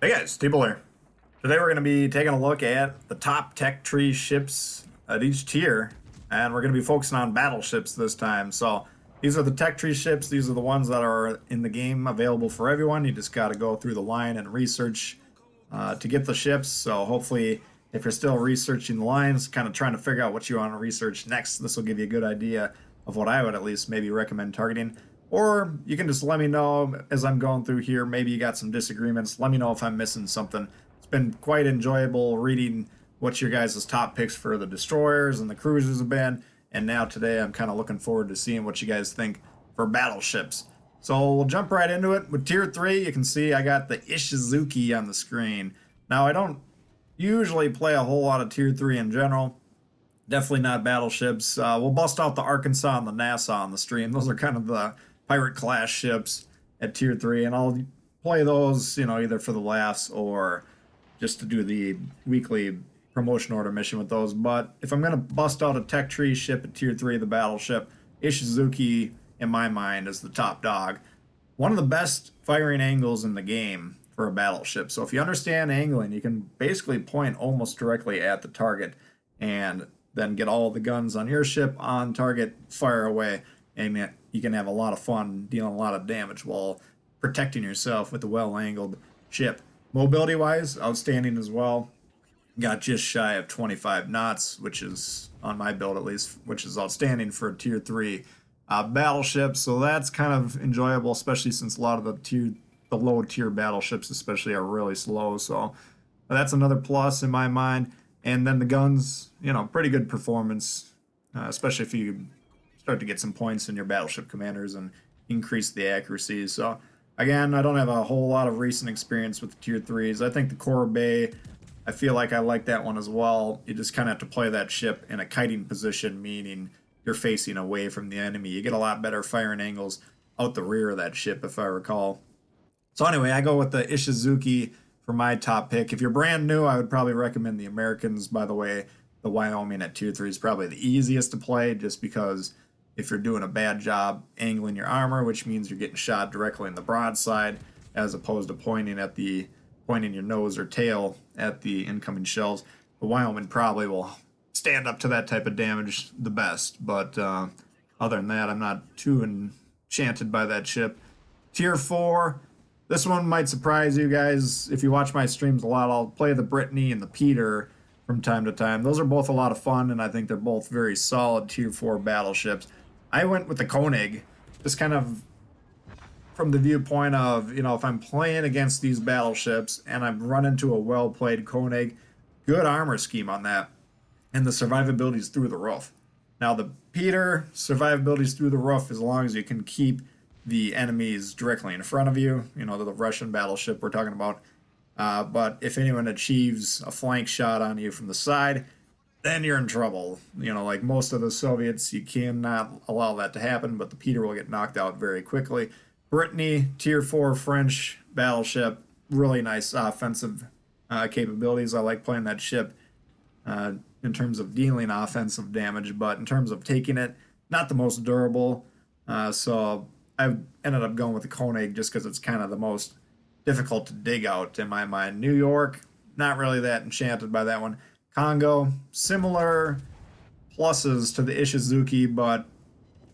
Hey guys, Tbull here. Today we're going to be taking a look at the top tech tree ships at each tier, and we're going to be focusing on battleships this time. So these are the tech tree ships. These are the ones that are in the game available for everyone. You just got to go through the line and research to get the ships. So hopefully, if you're still researching the lines, kind of trying to figure out what you want to research next, this will give you a good idea of what I would at least maybe recommend targeting. Or you can just let me know as I'm going through here. Maybe you got some disagreements. Let me know if I'm missing something. It's been quite enjoyable reading what your guys' top picks for the destroyers and the cruisers have been. And now today I'm kind of looking forward to seeing what you guys think for battleships. So we'll jump right into it. With tier 3, you can see I got the Ishizuchi on the screen. Now I don't usually play a whole lot of tier 3 in general. Definitely not battleships. We'll bust out the Arkansas and the Nassau on the stream. Those are kind of the pirate class ships at tier 3, and I'll play those, either for the laughs or just to do the weekly promotion order mission with those. But if I'm going to bust out a tech tree ship at tier 3, the battleship, Ishizuchi, in my mind, is the top dog. One of the best firing angles in the game for a battleship. So if you understand angling, you can basically point almost directly at the target and then get all the guns on your ship on target, fire away, and you can have a lot of fun dealing a lot of damage while protecting yourself with a well-angled ship. Mobility-wise, outstanding as well. Got just shy of 25 knots, which is, on my build at least, which is outstanding for a tier 3 battleship. So that's kind of enjoyable, especially since a lot of the low-tier battleships especially are really slow. So that's another plus in my mind. And then the guns, pretty good performance, especially if you start to get some points in your battleship commanders and increase the accuracy. So again, I don't have a whole lot of recent experience with the tier 3s. I think the Core Bay, I feel like I like that one as well. You just kind of have to play that ship in a kiting position, meaning you're facing away from the enemy. You get a lot better firing angles out the rear of that ship, if I recall. So anyway, I go with the Ishizuchi for my top pick. If you're brand new, I would probably recommend the Americans. By the way, the Wyoming at tier 3 is probably the easiest to play, just because if you're doing a bad job angling your armor, which means you're getting shot directly in the broadside, as opposed to pointing your nose or tail at the incoming shells, the Wyoming probably will stand up to that type of damage the best. But other than that, I'm not too enchanted by that ship. Tier 4, this one might surprise you guys. If you watch my streams a lot, I'll play the Brittany and the Peter from time to time. Those are both a lot of fun, and I think they're both very solid tier 4 battleships. I went with the Konig, just kind of from the viewpoint of, if I'm playing against these battleships and I'm run into a well-played Konig, good armor scheme on that, and the survivability is through the roof. Now the Peter, survivability is through the roof as long as you can keep the enemies directly in front of you, the Russian battleship we're talking about. But if anyone achieves a flank shot on you from the side, then you're in trouble. Like most of the Soviets, you cannot allow that to happen, but the Peter will get knocked out very quickly. Brittany, tier 4 French battleship, really nice offensive capabilities. I like playing that ship in terms of dealing offensive damage, but in terms of taking it, not the most durable. So I ended up going with the Konig just because it's kind of the most difficult to dig out in my mind. New York, not really that enchanted by that one. Congo, similar pluses to the Ishizuchi, but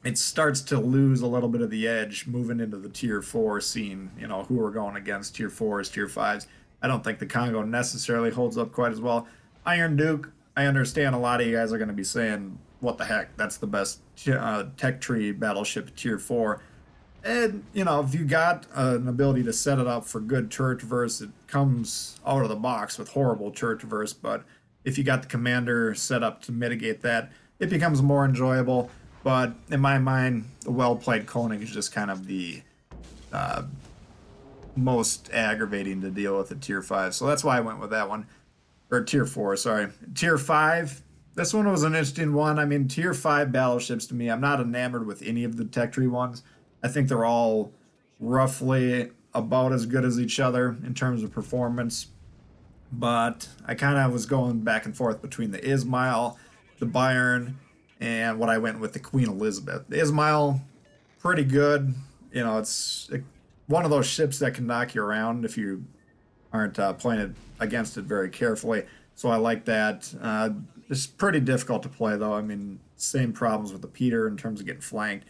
it starts to lose a little bit of the edge moving into the tier 4 scene, who we're going against, tier 4s, tier 5s. I don't think the Congo necessarily holds up quite as well. Iron Duke, I understand a lot of you guys are going to be saying, what the heck, that's the best tech tree battleship tier 4. And, if you got an ability to set it up for good turret traverse, it comes out of the box with horrible turret traverse, but if you got the commander set up to mitigate that, it becomes more enjoyable. But in my mind, the well-played Konig is just kind of the most aggravating to deal with at tier 5. So that's why I went with that one. Or tier 4, sorry. Tier 5, this one was an interesting one. I mean, tier 5 battleships to me, I'm not enamored with any of the tech tree ones. I think they're all roughly about as good as each other in terms of performance. But I kind of was going back and forth between the Ismail, the Bayern, and what I went with the Queen Elizabeth. The Ismail, pretty good. It's one of those ships that can knock you around if you aren't playing it against it very carefully. So I like that. It's pretty difficult to play though. I mean, same problems with the Peter in terms of getting flanked,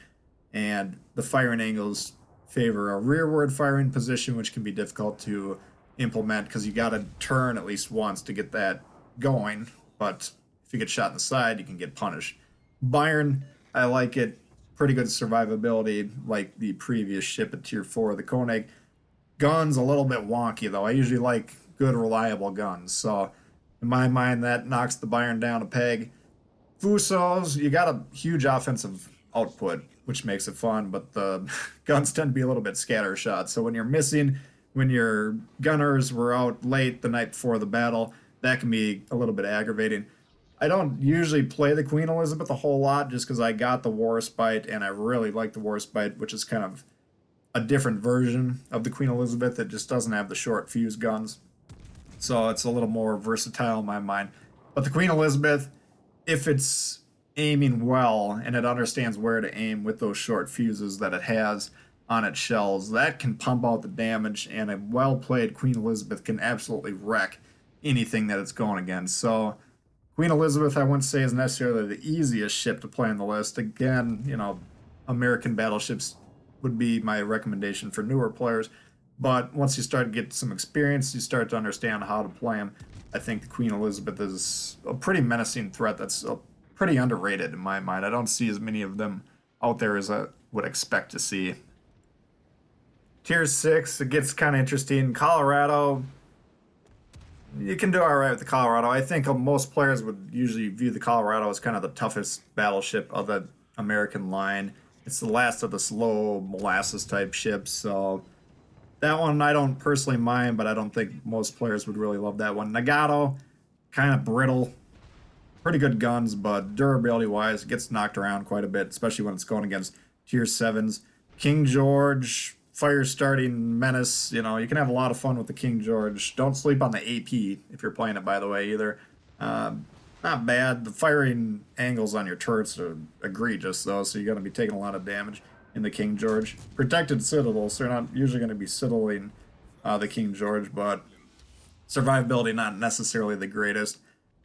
and the firing angles favor a rearward firing position, which can be difficult to implement because you got to turn at least once to get that going. But if you get shot in the side, you can get punished. Byron, I like it. Pretty good survivability, like the previous ship at Tier 4, the Konig. Guns a little bit wonky though. I usually like good, reliable guns. So in my mind, that knocks the Byron down a peg. Fusos, you got a huge offensive output, which makes it fun, but the guns tend to be a little bit scattershot. So when you're missing, when your gunners were out late the night before the battle, that can be a little bit aggravating. I don't usually play the Queen Elizabeth a whole lot just because I got the Warspite and I really like the Warspite, which is kind of a different version of the Queen Elizabeth that just doesn't have the short fuse guns. So it's a little more versatile in my mind. But the Queen Elizabeth, if it's aiming well and it understands where to aim with those short fuses that it has on its shells, that can pump out the damage, and a well played Queen Elizabeth can absolutely wreck anything that it's going against. So Queen Elizabeth, I wouldn't say is necessarily the easiest ship to play on the list. Again, American battleships would be my recommendation for newer players. But once you start to get some experience, you start to understand how to play them. I think the Queen Elizabeth is a pretty menacing threat that's pretty underrated in my mind. I don't see as many of them out there as I would expect to see. Tier 6, it gets kind of interesting. Colorado, you can do all right with the Colorado. I think most players would usually view the Colorado as kind of the toughest battleship of the American line. It's the last of the slow molasses type ships, so that one I don't personally mind, but I don't think most players would really love that one. Nagato, kind of brittle, pretty good guns, but durability wise, it gets knocked around quite a bit, especially when it's going against tier 7s. King George, fire starting menace. You can have a lot of fun with the King George. Don't sleep on the AP if you're playing it, by the way, either. Not bad. The firing angles on your turrets are egregious, though, so you're going to be taking a lot of damage in the King George. Protected citadel, so you're not usually going to be citadeling the King George, but survivability not necessarily the greatest.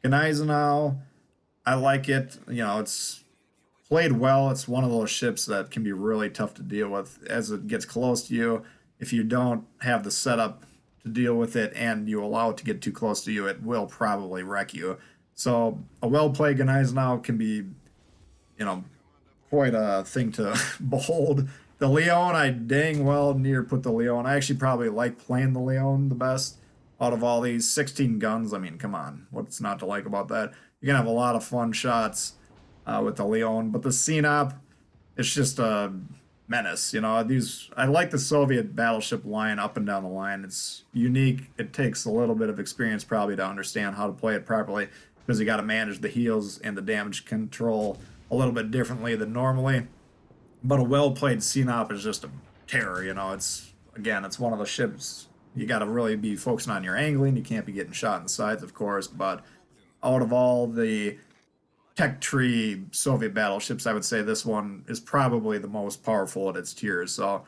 Gneisenau, I like it. It's played well. It's one of those ships that can be really tough to deal with as it gets close to you. If you don't have the setup to deal with it and you allow it to get too close to you, it will probably wreck you. So a well-played Gneisenau can be, quite a thing to behold. The Leon, I dang well near put the Leon. I actually probably like playing the Leon the best out of all these 16 guns. I mean, come on, what's not to like about that? You're gonna have a lot of fun shots with the Leon, but the Sinop, it's just a menace. I like the Soviet battleship line up and down the line. It's unique. It takes a little bit of experience probably to understand how to play it properly because you got to manage the heals and the damage control a little bit differently than normally. But a well-played Sinop is just a terror. It's one of the ships you got to really be focusing on your angling. You can't be getting shot in the sides, of course. But out of all the tech tree Soviet battleships, I would say this one is probably the most powerful at its tiers. So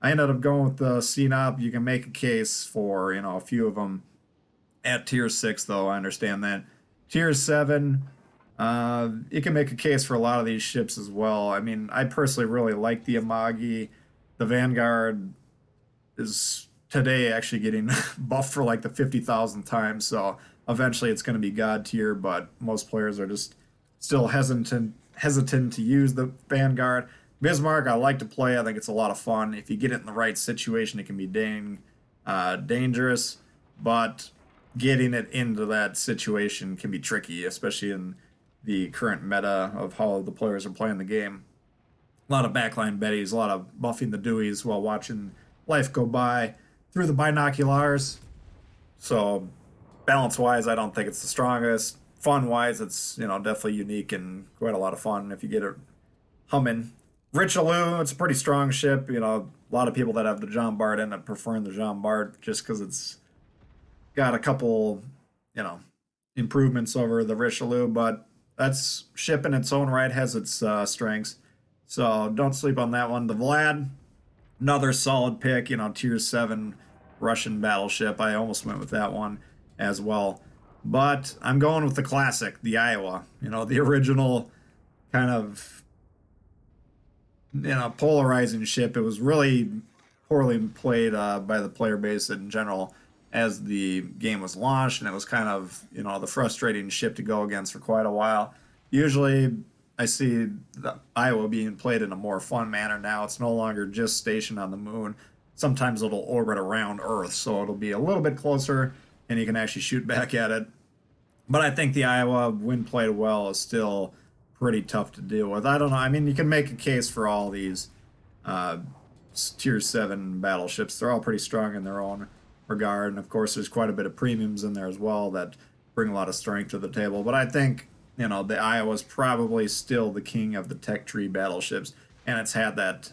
I ended up going with the Sinop. You can make a case for a few of them at tier 6, though. I understand that. Tier 7, you can make a case for a lot of these ships as well. I mean, I personally really like the Amagi. The Vanguard is today actually getting buffed for like the 50,000th time, so eventually it's going to be god tier, but most players are just still hesitant to use the Vanguard. Bismarck, I like to play. I think it's a lot of fun. If you get it in the right situation, it can be dangerous, but getting it into that situation can be tricky, especially in the current meta of how the players are playing the game. A lot of backline Bettys, a lot of buffing the Deweys while watching life go by through the binoculars. So balance-wise, I don't think it's the strongest. Fun-wise, it's definitely unique and quite a lot of fun if you get it humming. Richelieu, it's a pretty strong ship. A lot of people that have the Jean Bart end up preferring the Jean Bart just because it's got a couple, improvements over the Richelieu, but that's ship in its own right, has its strengths. So don't sleep on that one. The Vlad, another solid pick, tier 7 Russian battleship. I almost went with that one as well. But I'm going with the classic, the Iowa. You know, the original kind of, polarizing ship. It was really poorly played by the player base in general as the game was launched, and it was kind of, the frustrating ship to go against for quite a while. Usually, I see the Iowa being played in a more fun manner now. It's no longer just stationed on the moon. Sometimes it'll orbit around Earth, so it'll be a little bit closer, and you can actually shoot back at it. But I think the Iowa, when played well, is still pretty tough to deal with. I don't know. I mean, you can make a case for all these uh, Tier 7 battleships. They're all pretty strong in their own regard. And, of course, there's quite a bit of premiums in there as well that bring a lot of strength to the table. But I think, the Iowa's probably still the king of the tech tree battleships. And it's had that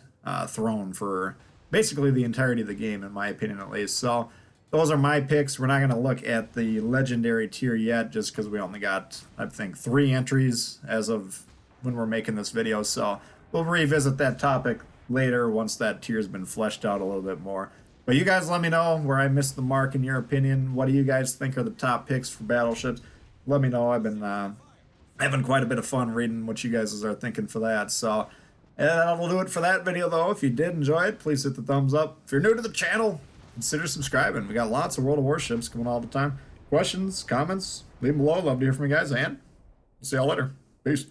throne for basically the entirety of the game, in my opinion, at least. So those are my picks. We're not going to look at the legendary tier yet, just because we only got, I think, 3 entries as of when we're making this video. So we'll revisit that topic later once that tier's been fleshed out a little bit more. But you guys let me know where I missed the mark in your opinion. What do you guys think are the top picks for battleships? Let me know. I've been having quite a bit of fun reading what you guys are thinking for that. So that'll do it for that video, though. If you did enjoy it, please hit the thumbs up. If you're new to the channel, consider subscribing. We got lots of World of Warships coming all the time. Questions, comments, leave them below. Love to hear from you guys, and see y'all later. Peace.